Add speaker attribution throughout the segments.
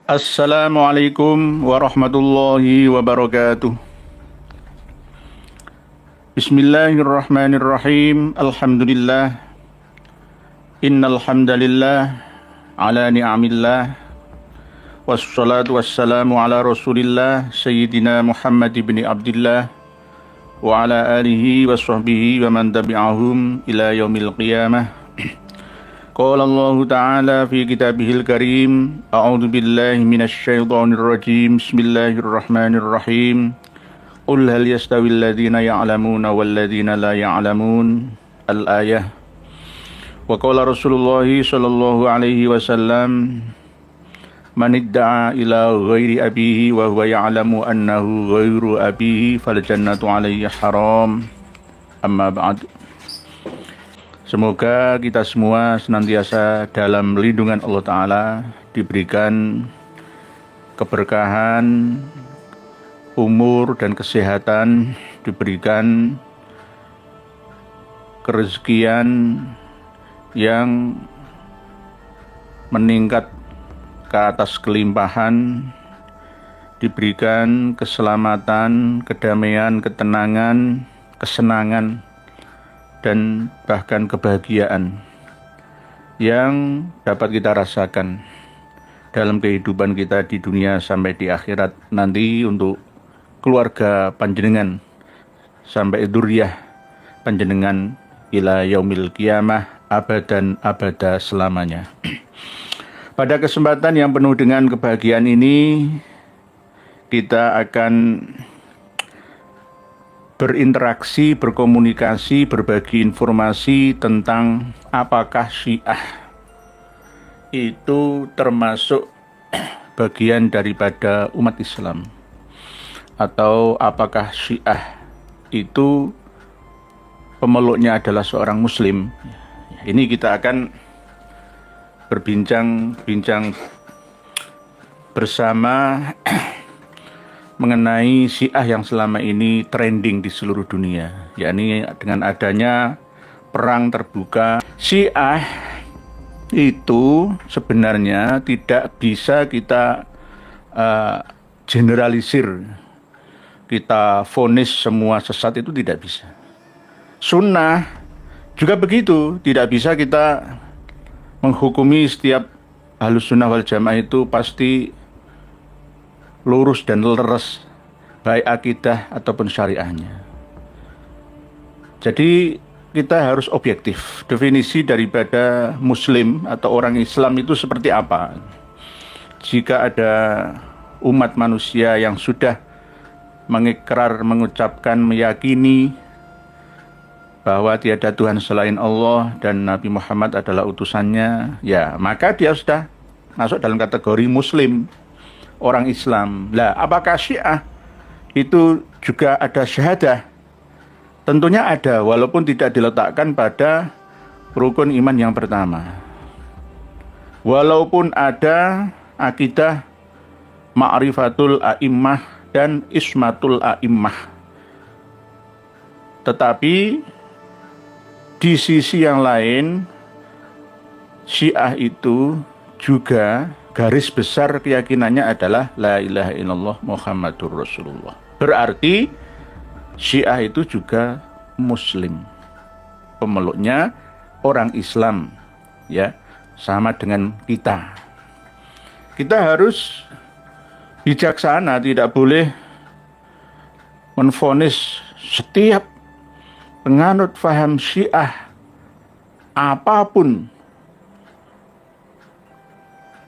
Speaker 1: Assalamualaikum warahmatullahi wabarakatuh. Bismillahirrahmanirrahim. Alhamdulillah. Innal hamdalillah ala ni'amillah. Wassalatu wassalamu ala Rasulillah Sayyidina Muhammad ibn Abdullah wa ala alihi wa sahbihi wa man tabi'ahum ila yaumil qiyamah. Qala Allah Ta'ala fi kitabihil karim. A'udzu billahi minasy syaithanir rajim. Bismillahirrahmanirrahim. Qul hal yastawil ladzina ya'lamuna wal ladzina la ya'lamun. Al-ayah. Wa qala Rasulullah sallallahu alaihi wasallam, man idda'a ila ghairi abihi wa huwa ya'lamu annahu ghairu abihi fal jannatu alaihi haram. Amma ba'd. Semoga kita semua senantiasa dalam lindungan Allah Ta'ala, diberikan keberkahan, umur dan kesehatan, diberikan kerezekian yang meningkat ke atas kelimpahan, diberikan keselamatan, kedamaian, ketenangan, kesenangan, dan bahkan kebahagiaan yang dapat kita rasakan dalam kehidupan kita di dunia sampai di akhirat nanti untuk keluarga panjenengan sampai dzurriyyah panjenengan ila yaumil qiyamah abadan abada selamanya. Pada kesempatan yang penuh dengan kebahagiaan ini, kita akan berinteraksi, berkomunikasi, berbagi informasi tentang apakah Syiah itu termasuk bagian daripada umat Islam, atau apakah Syiah itu pemeluknya adalah seorang Muslim. Ini kita akan berbincang-bincang bersama mengenai Syiah yang selama ini trending di seluruh dunia, yakni dengan adanya perang terbuka. Syiah itu sebenarnya tidak bisa kita generalisir, kita vonis semua sesat, itu tidak bisa. Sunnah juga begitu, tidak bisa kita menghukumi setiap Ahlus Sunnah wal Jamaah itu pasti lurus dan leres, baik akidah ataupun syariahnya. Jadi kita harus objektif. Definisi daripada Muslim atau orang Islam itu seperti apa? Jika ada umat manusia yang sudah mengikrar, mengucapkan, meyakini bahwa tiada Tuhan selain Allah dan Nabi Muhammad adalah utusannya, ya maka dia sudah masuk dalam kategori Muslim, orang Islam. Lah, apakah Syiah itu juga ada syahadah? Tentunya ada, walaupun tidak diletakkan pada rukun iman yang pertama. Walaupun ada akidah ma'rifatul a'immah dan ismatul a'immah, tetapi di sisi yang lain, Syiah itu juga garis besar keyakinannya adalah la ilaha illallah Muhammadur Rasulullah. Berarti Syiah itu juga Muslim, pemeluknya orang Islam, ya, sama dengan kita. Kita harus bijaksana, tidak boleh menvonis setiap penganut faham Syiah apapun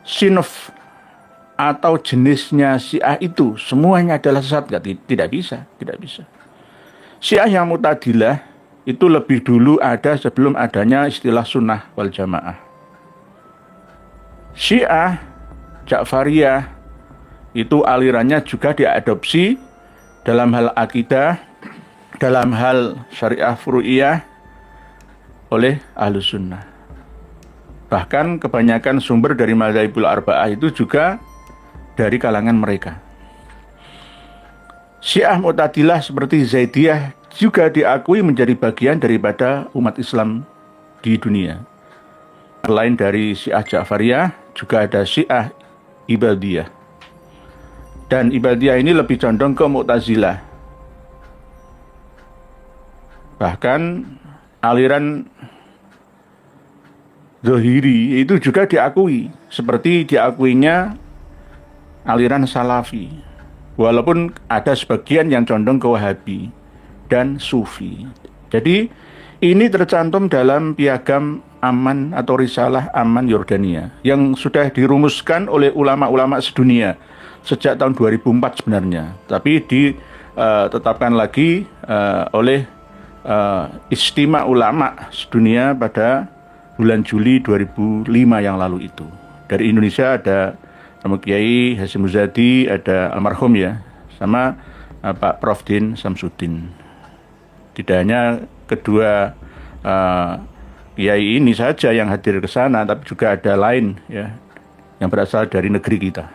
Speaker 1: sinf atau jenisnya Syiah itu semuanya adalah sesat. Tidak bisa. Syiah yang Mu'tazilah itu lebih dulu ada sebelum adanya istilah Sunnah wal Jamaah. Syiah Ja'fariyah itu alirannya juga diadopsi dalam hal akidah, dalam hal syariah furu'iyah oleh Ahlus Sunnah. Bahkan kebanyakan sumber dari Madzhabul Arba'ah itu juga dari kalangan mereka. Syiah Mu'tazilah seperti Zaidiyah juga diakui menjadi bagian daripada umat Islam di dunia. Selain dari Syiah Ja'fariyah, juga ada Syiah Ibadiyah. Dan Ibadiyah ini lebih condong ke Mu'tazilah. Bahkan aliran Zohiri itu juga diakui, seperti diakuinya aliran Salafi. Walaupun ada sebagian yang condong ke Wahabi dan Sufi. Jadi ini tercantum dalam piagam aman atau risalah aman Yordania yang sudah dirumuskan oleh ulama-ulama sedunia sejak tahun 2004 sebenarnya, tapi ditetapkan lagi oleh Istimewa Ulama Sedunia pada bulan Juli 2005 yang lalu itu. Dari Indonesia ada Kiai Hasyim Muzadi, ada almarhum ya, sama Pak Prof. Din Samsudin. Tidak hanya kedua kiai ini saja yang hadir ke sana, tapi juga ada lain ya yang berasal dari negeri kita.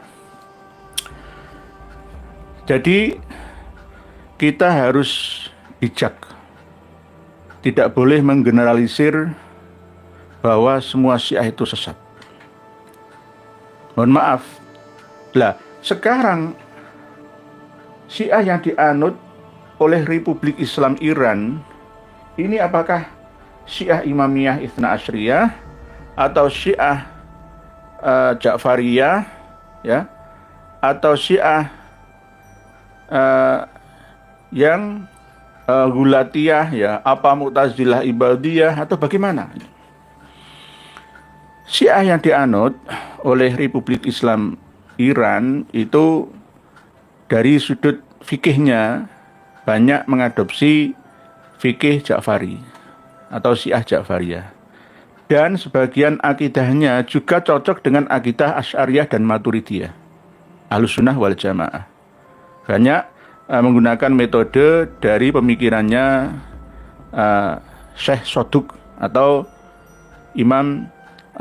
Speaker 1: Jadi kita harus bijak, tidak boleh menggeneralisir bahwa semua Syiah itu sesat. Mohon maaf, lah sekarang Syiah yang dianut oleh Republik Islam Iran ini apakah Syiah Imamiyah Itsna Asyriyah atau Syiah Ja'fariyah ya, atau Syiah yang Gulatiyah ya, apa Mu'tazilah Ibadiyah atau bagaimana? Syiah yang dianut oleh Republik Islam Iran itu dari sudut fikihnya banyak mengadopsi fikih Ja'fari atau Syiah Ja'fariyah. Dan sebagian akidahnya juga cocok dengan akidah Asy'ariyah dan Maturidiyah, Ahlussunnah wal Jamaah. Banyak menggunakan metode dari pemikirannya Syekh Soduk atau Imam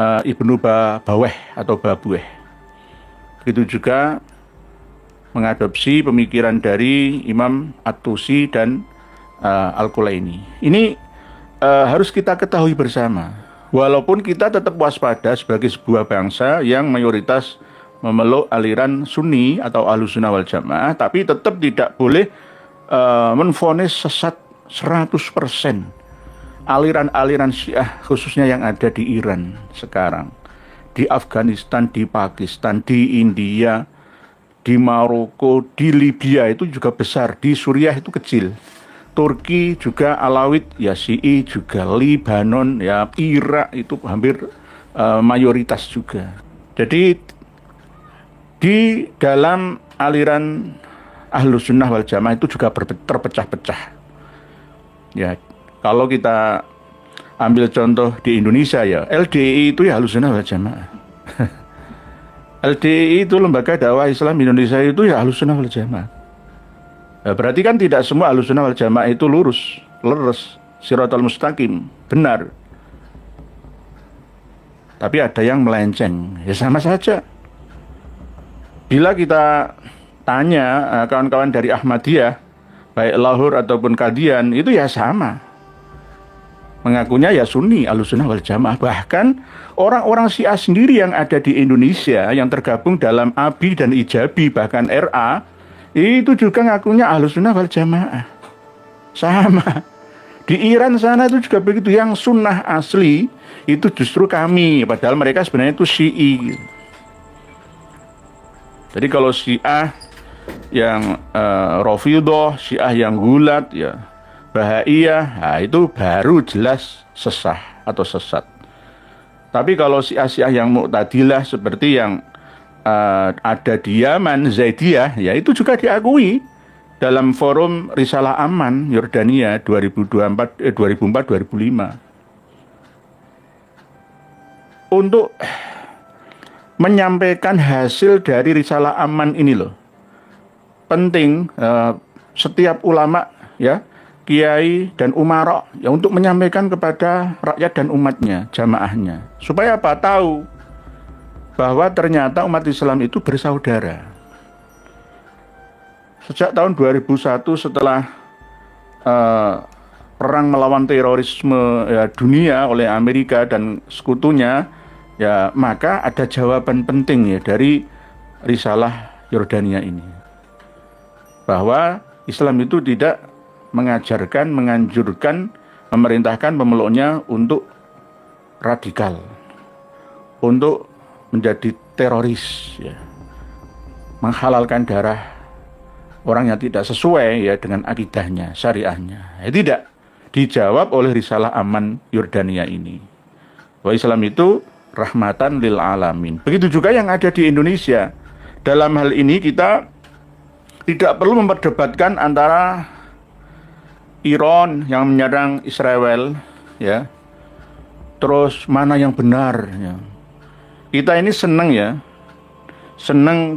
Speaker 1: Ibnu Baweh atau Babueh. Begitu juga mengadopsi pemikiran dari Imam At-Tusi dan Al-Kulaini. Ini harus kita ketahui bersama. Walaupun kita tetap waspada sebagai sebuah bangsa yang mayoritas memeluk aliran Sunni atau Ahlussunnah wal Jamaah, tapi tetap tidak boleh menvonis sesat 100% aliran-aliran Syiah khususnya yang ada di Iran sekarang, di Afghanistan, di Pakistan, di India, di Maroko, di Libya itu juga besar, di Suriah itu kecil, Turki juga Alawid, ya Syi'i juga, Libanon, ya Irak itu hampir mayoritas juga. Jadi di dalam aliran Ahlussunnah wal Jamaah itu juga terpecah-pecah. Ya, kalau kita ambil contoh di Indonesia ya, LDI itu ya Ahlussunnah wal Jamaah. LDI itu Lembaga Dakwah Islam Indonesia itu ya Ahlussunnah wal Jamaah. Nah, berarti kan tidak semua Ahlussunnah wal Jamaah itu lurus, Shiratal Mustaqim, benar. Tapi ada yang melenceng, ya sama saja. Bila kita tanya kawan-kawan dari Ahmadiyah, baik Lahore ataupun Qadian, itu ya sama. Mengakunya ya Sunni, Ahlussunnah wal Jamaah. Bahkan orang-orang Syiah sendiri yang ada di Indonesia, yang tergabung dalam ABI dan Ijabi, bahkan RA, itu juga ngakunya Ahlussunnah wal Jamaah. Sama. Di Iran sana itu juga begitu. Yang sunnah asli itu justru kami, padahal mereka sebenarnya itu Syi'i. Jadi kalau Syiah yang Rafidhah, Syiah yang Gulat, ya Bahaiyah, nah itu baru jelas atau sesat. Tapi kalau Syiah yang Mu'tadilah seperti yang ada di Yaman, Zaidiyah, ya itu juga diakui dalam forum Risalah Aman Yordania 2004-2005. Untuk menyampaikan hasil dari Risalah Aman ini loh, penting setiap ulama ya, kiai dan umara ya untuk menyampaikan kepada rakyat dan umatnya, jamaahnya, supaya apa? Tahu bahwa ternyata umat Islam itu bersaudara. Sejak tahun 2001 setelah perang melawan terorisme ya, dunia oleh Amerika dan sekutunya, ya maka ada jawaban penting ya dari risalah Yordania ini. Bahwa Islam itu tidak mengajarkan, menganjurkan, memerintahkan pemeluknya untuk radikal, untuk menjadi teroris, ya, menghalalkan darah orang yang tidak sesuai ya dengan akidahnya, syariahnya. Ya, tidak dijawab oleh risalah aman Yordania ini. Bahwa Islam itu rahmatan lil alamin. Begitu juga yang ada di Indonesia. Dalam hal ini kita tidak perlu memperdebatkan antara Iran yang menyerang Israel, ya, terus mana yang benar, ya. Kita ini senang, ya, senang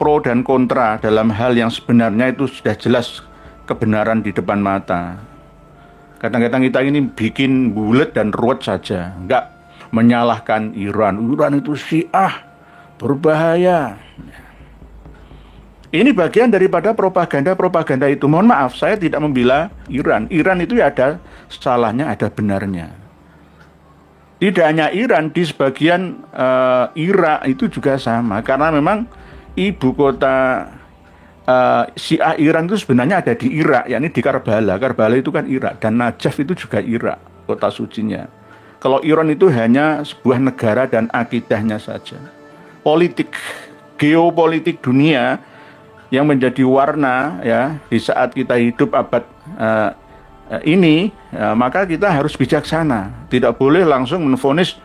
Speaker 1: pro dan kontra dalam hal yang sebenarnya itu sudah jelas kebenaran di depan mata. Kadang-kadang kita ini bikin bulet dan ruwet saja, enggak menyalahkan Iran. Iran itu Syiah, berbahaya. Ini bagian daripada propaganda itu. Mohon maaf, saya tidak membela Iran. Iran itu ya ada salahnya, ada benarnya. Tidak hanya Iran, di sebagian Irak itu juga sama. Karena memang ibu kota Syiah Iran itu sebenarnya ada di Irak, yakni di Karbala. Karbala itu kan Irak, dan Najaf itu juga Irak, kota sucinya. Kalau Iran itu hanya sebuah negara dan akidahnya saja. Politik, geopolitik dunia yang menjadi warna, ya, di saat kita hidup abad ini, ya, maka kita harus bijaksana. Tidak boleh langsung menvonis,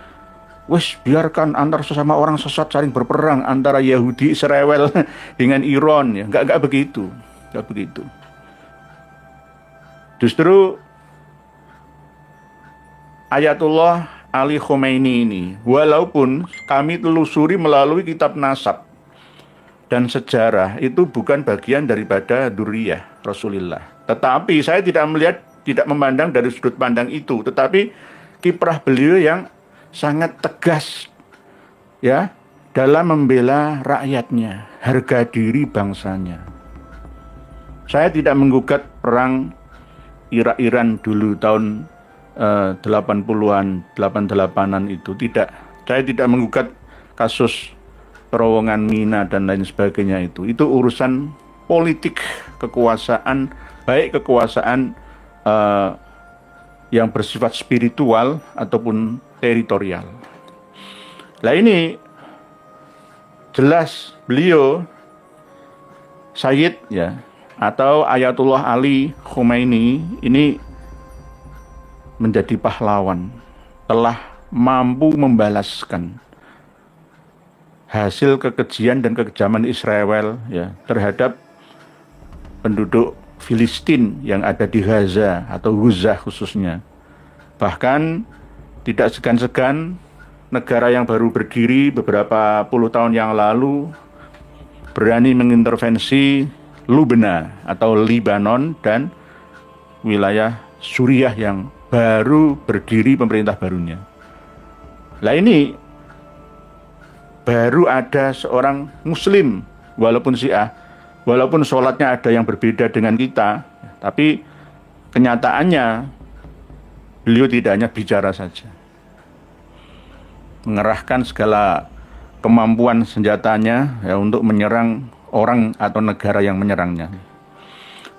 Speaker 1: wes biarkan antar sesama orang sesat saling berperang antara Yahudi Israel dengan Iran, ya. Enggak begitu. Enggak begitu. Justru Ayatullah Ali Khomeini ini, walaupun kami telusuri melalui kitab nasab dan sejarah, itu bukan bagian daripada dzurriyyah Rasulullah. Tetapi saya tidak memandang dari sudut pandang itu, tetapi kiprah beliau yang sangat tegas, ya, dalam membela rakyatnya, harga diri bangsanya. Saya tidak menggugat perang Irak-Iran dulu tahun 80-an, 88-an itu, tidak. Saya tidak menggugat kasus terowongan Mina dan lain sebagainya itu. Itu urusan politik kekuasaan, baik kekuasaan yang bersifat spiritual ataupun teritorial. Nah ini jelas beliau Sayyid, ya, atau Ayatullah Ali Khomeini ini menjadi pahlawan, telah mampu membalaskan hasil kekejian dan kekejaman Israel, ya, terhadap penduduk Filistin yang ada di Gaza atau Gaza khususnya. Bahkan tidak segan-segan negara yang baru berdiri beberapa puluh tahun yang lalu berani mengintervensi Lubna atau Libanon dan wilayah Suriah yang baru berdiri pemerintah barunya. Lah ini baru ada seorang muslim, walaupun Syiah, walaupun sholatnya ada yang berbeda dengan kita, tapi kenyataannya beliau tidak hanya bicara saja, mengerahkan segala kemampuan senjatanya, ya, untuk menyerang orang atau negara yang menyerangnya.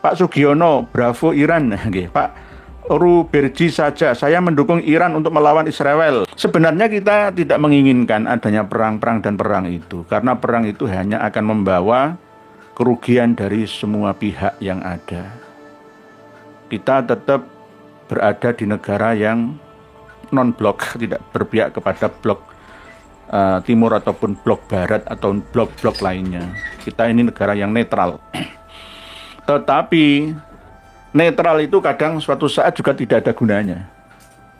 Speaker 1: Pak Sugiono, bravo Iran. Pak Ruberji saja, saya mendukung Iran untuk melawan Israel. Sebenarnya kita tidak menginginkan adanya perang dan perang itu, karena perang itu hanya akan membawa kerugian dari semua pihak yang ada. Kita tetap berada di negara yang non-blok, tidak berpihak kepada blok timur ataupun blok barat atau blok-blok lainnya. Kita ini negara yang netral. Tetapi netral itu kadang suatu saat juga tidak ada gunanya.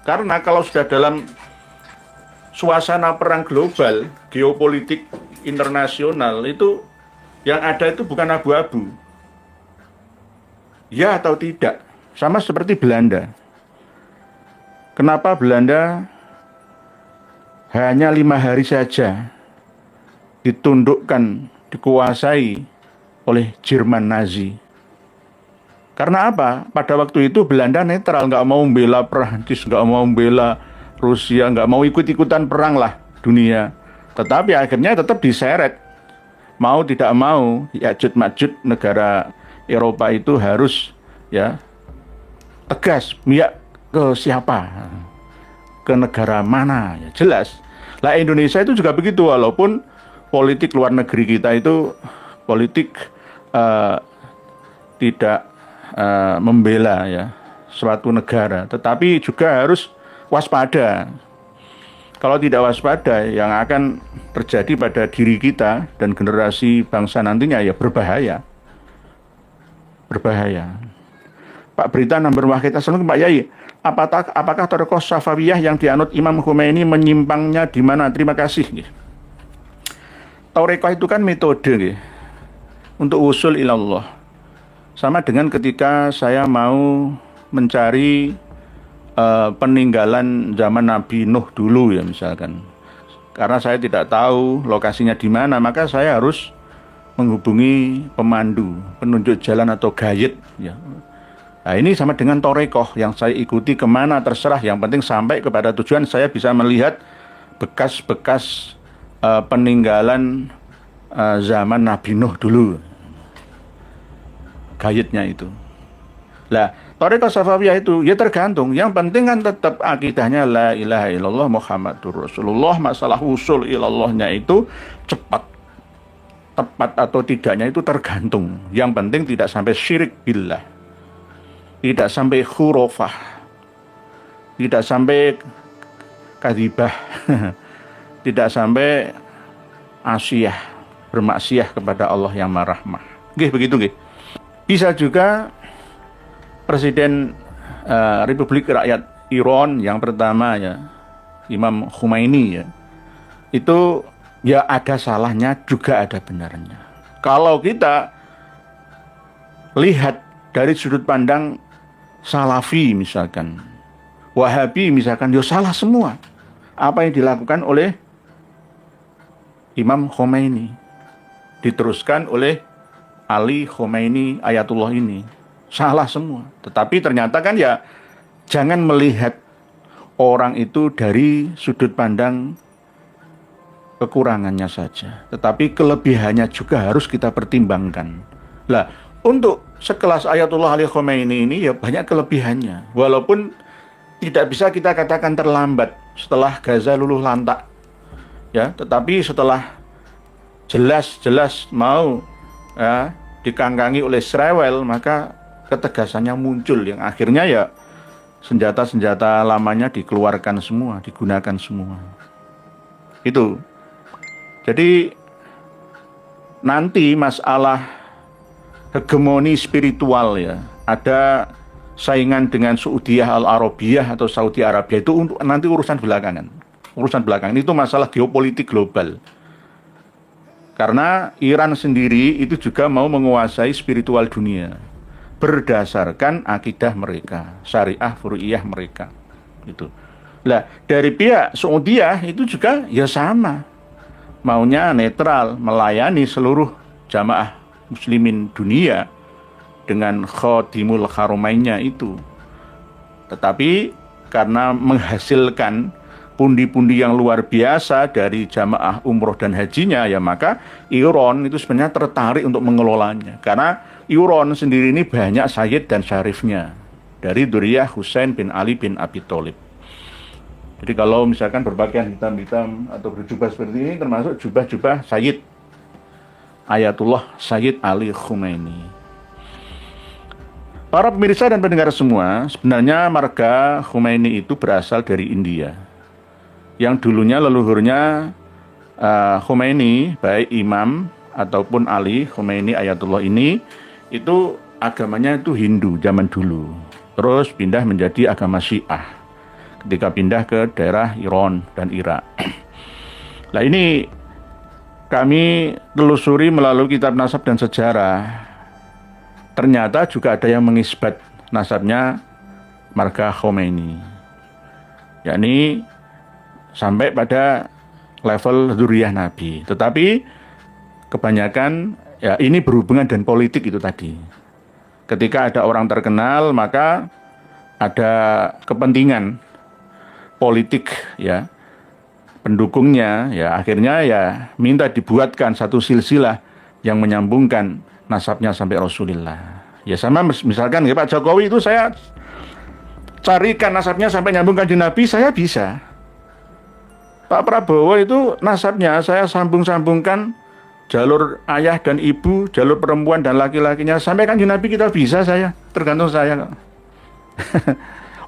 Speaker 1: Karena kalau sudah dalam suasana perang global, geopolitik internasional, itu yang ada itu bukan abu-abu. Ya atau tidak. Sama seperti Belanda. Kenapa Belanda hanya 5 hari saja ditundukkan, dikuasai oleh Jerman Nazi? Karena apa? Pada waktu itu Belanda netral, nggak mau membela Prancis, nggak mau membela Rusia, nggak mau ikut-ikutan perang lah dunia. Tetapi akhirnya tetap diseret mau tidak mau Ya'juj Ma'juj negara Eropa itu harus ya tegas mihak ke siapa, ke negara mana, ya jelas. Lah Indonesia itu juga begitu, walaupun politik luar negeri kita itu politik tidak membela ya suatu negara, tetapi juga harus waspada. Kalau tidak waspada, yang akan terjadi pada diri kita dan generasi bangsa nantinya ya berbahaya. Berbahaya. Pak Berita Nambar Wahid, Assalamualaikum Pak Yai. Apakah Thariqah Safawiyah yang dianut Imam Khomeini menyimpangnya di mana? Terima kasih. Thariqah itu kan metode untuk usul ilallah. Sama dengan ketika saya mau mencari peninggalan zaman Nabi Nuh dulu ya misalkan. Karena saya tidak tahu lokasinya di mana, maka saya harus menghubungi pemandu, penunjuk jalan atau guide ya. Nah, ini sama dengan Thariqah yang saya ikuti kemana terserah, yang penting sampai kepada tujuan saya bisa melihat bekas-bekas peninggalan zaman Nabi Nuh dulu. Guide-nya itu. Lah, Thariqah Safawiyah itu ya tergantung. Yang penting kan tetap akidahnya la ilaha illallah Muhammadur Rasulullah. Masalah usul ilallahnya itu cepat, tepat atau tidaknya itu tergantung. Yang penting tidak sampai syirik billah, tidak sampai khurafah, tidak sampai kadhibah, tidak sampai asyiyah, bermaksiat kepada Allah yang Maha Rahmah. Nggih begitu nggih. Bisa juga Presiden Republik Rakyat Iran yang pertama ya, Imam Khomeini ya, itu ya ada salahnya juga ada benarnya. Kalau kita lihat dari sudut pandang Salafi misalkan, Wahabi misalkan, ya salah semua apa yang dilakukan oleh Imam Khomeini, diteruskan oleh Ali Khomeini Ayatullah ini. Salah semua. Tetapi ternyata kan ya jangan melihat orang itu dari sudut pandang kekurangannya saja, tetapi kelebihannya juga harus kita pertimbangkan. Lah, untuk sekelas Ayatullah Ali Khomeini ini ya banyak kelebihannya, walaupun tidak bisa kita katakan terlambat setelah Gaza luluh lantak ya, tetapi setelah jelas-jelas mau ya dikangkangi oleh Israel, maka ketegasannya muncul yang akhirnya ya senjata-senjata lamanya dikeluarkan semua, digunakan semua. Itu. Jadi nanti masalah hegemoni spiritual ya, ada saingan dengan Saudiyah Al-Arabiyah atau Saudi Arabia, itu untuk nanti urusan belakangan. Urusan belakangan itu masalah geopolitik global. Karena Iran sendiri itu juga mau menguasai spiritual dunia berdasarkan akidah mereka, syariah furu'iyah mereka. Gitu. Lah, dari pihak Saudiyah itu juga ya sama. Maunya netral, melayani seluruh jamaah muslimin dunia dengan Khadimul Haramainnya itu. Tetapi karena menghasilkan pundi-pundi yang luar biasa dari jamaah umroh dan hajinya, ya maka Iran itu sebenarnya tertarik untuk mengelolanya. Karena Iran sendiri ini banyak sayyid dan syarifnya dari dzurriyyah Husain bin Ali bin Abi Thalib. Jadi kalau misalkan berpakaian hitam-hitam atau berjubah seperti ini termasuk jubah-jubah sayyid Ayatullah Sayyid Ali Khomeini. Para pemirsa dan pendengar semua, sebenarnya marga Khomeini itu berasal dari India. Yang dulunya leluhurnya Khomeini, baik Imam ataupun Ali Khomeini Ayatullah ini, itu agamanya itu Hindu zaman dulu. Terus pindah menjadi agama Syiah ketika pindah ke daerah Iran dan Irak. Nah ini kami telusuri melalui kitab nasab dan sejarah. Ternyata juga ada yang mengisbat nasabnya marga Khomeini, yakni sampai pada level dzurriyyah Nabi. Tetapi kebanyakan ya ini berhubungan dengan politik itu tadi. Ketika ada orang terkenal, maka ada kepentingan politik ya pendukungnya, ya akhirnya ya minta dibuatkan satu silsilah yang menyambungkan nasabnya sampai Rasulullah. Ya sama misalkan ya, Pak Jokowi itu saya carikan nasabnya sampai nyambung kanjeng Nabi, saya bisa. Pak Prabowo itu nasabnya saya sambung-sambungkan jalur ayah dan ibu, jalur perempuan dan laki-lakinya sampai kanjeng Nabi, kita bisa, saya tergantung saya.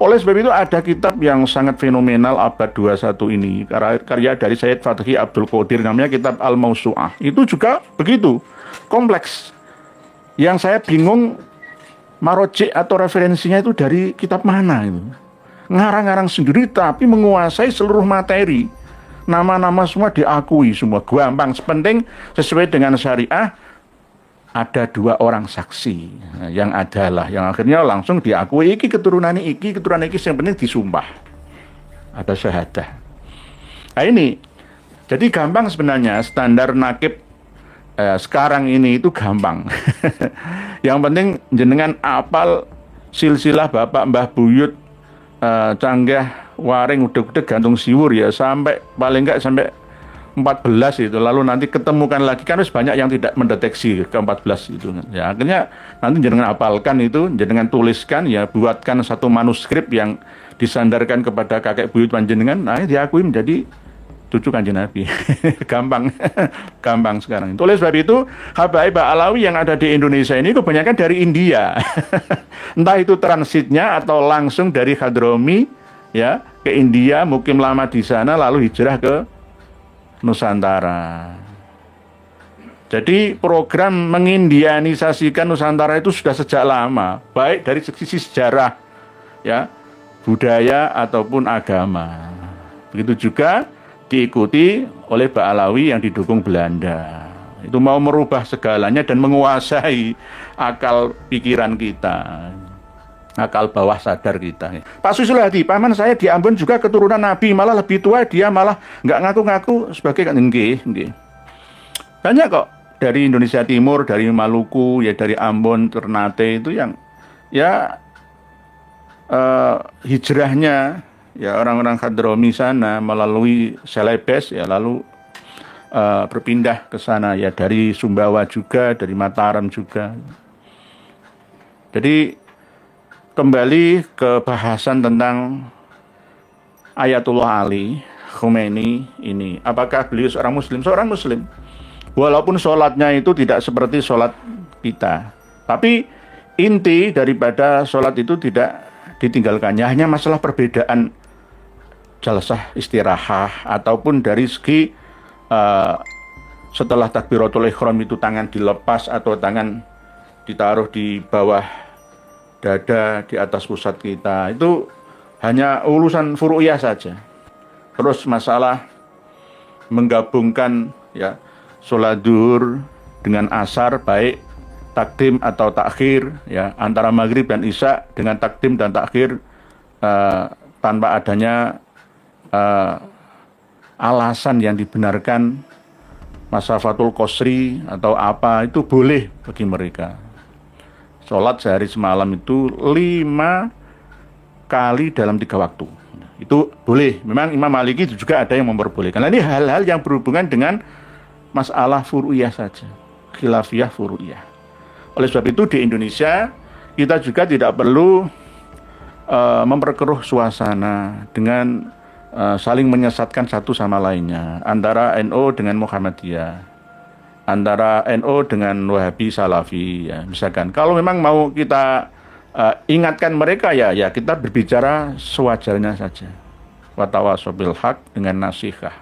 Speaker 1: Oleh sebab itu ada kitab yang sangat fenomenal abad 21 ini, karya dari Sayyid Fathi Abdul Qadir, namanya kitab Al-Mausu'ah. Itu juga begitu kompleks. Yang saya bingung marojik atau referensinya itu dari kitab mana itu. Ngarang-ngarang sendiri tapi menguasai seluruh materi. Nama-nama semua diakui, semua gampang. Sepenting sesuai dengan syariah, ada 2 orang saksi yang adalah, yang akhirnya langsung diakui iki keturunan iki, yang penting disumpah. Ada syahadah. Nah ini, jadi gampang sebenarnya standar nakib sekarang ini itu gampang. Yang penting jenengan apal silsilah bapak mbah buyut, canggah waring udeg-udeg gantung siwur ya, sampai paling enggak sampai 14 itu, lalu nanti ketemukan lagi, kan harus banyak yang tidak mendeteksi ke 14 itu ya, akhirnya nanti jenengan apalkan itu, jenengan tuliskan ya, buatkan satu manuskrip yang disandarkan kepada kakek buyut panjenengan, nah diakui menjadi cucu kanjeng Nabi. Gampang. Gampang sekarang. Oleh sebab itu habaib Alawi yang ada di Indonesia ini kebanyakan dari India. Entah itu transitnya atau langsung dari Hadromi ya ke India, mukim lama di sana lalu hijrah ke Nusantara. Jadi program mengindianisasikan Nusantara itu sudah sejak lama, baik dari sisi sejarah ya, budaya ataupun agama. Begitu juga diikuti oleh Ba'alawi yang didukung Belanda. Itu mau merubah segalanya dan menguasai akal pikiran kita, akal bawah sadar kita. Pak Susul Hadi, paman saya di Ambon juga keturunan Nabi, malah lebih tua, dia malah nggak ngaku-ngaku sebagai nggih. Banyak kok dari Indonesia Timur, dari Maluku, ya dari Ambon, Ternate itu yang ya hijrahnya ya orang-orang Hadromi sana melalui Celebes ya, lalu berpindah ke sana ya, dari Sumbawa juga, dari Mataram juga. Jadi kembali ke bahasan tentang Ayatullah Ali Khomeini ini, apakah beliau seorang Muslim? Seorang Muslim, walaupun sholatnya itu tidak seperti sholat kita, tapi inti daripada sholat itu tidak ditinggalkannya, hanya masalah perbedaan jalsah istirahah ataupun dari segi setelah takbiratul ihram itu tangan dilepas atau tangan ditaruh di bawah dada di atas pusat kita, itu hanya urusan furu'iyah saja. Terus masalah menggabungkan ya sholat duhur dengan asar, baik takdim atau takhir ya, antara maghrib dan isya dengan takdim dan takhir tanpa adanya alasan yang dibenarkan, masafatul qasri atau apa, itu boleh bagi mereka. Sholat sehari semalam itu 5 kali dalam 3 waktu, itu boleh. Memang Imam Maliki itu juga ada yang memperbolehkan. Nah, ini hal-hal yang berhubungan dengan masalah furu'iyah saja, khilafiyah furu'iyah. Oleh sebab itu di Indonesia kita juga tidak perlu memperkeruh suasana dengan saling menyesatkan satu sama lainnya, antara NU dengan Muhammadiyah, antara NU dengan Wahabi Salafi ya. Misalkan kalau memang mau kita ingatkan mereka ya kita berbicara sewajarnya saja, wa tawasau bil haq dengan nasihah.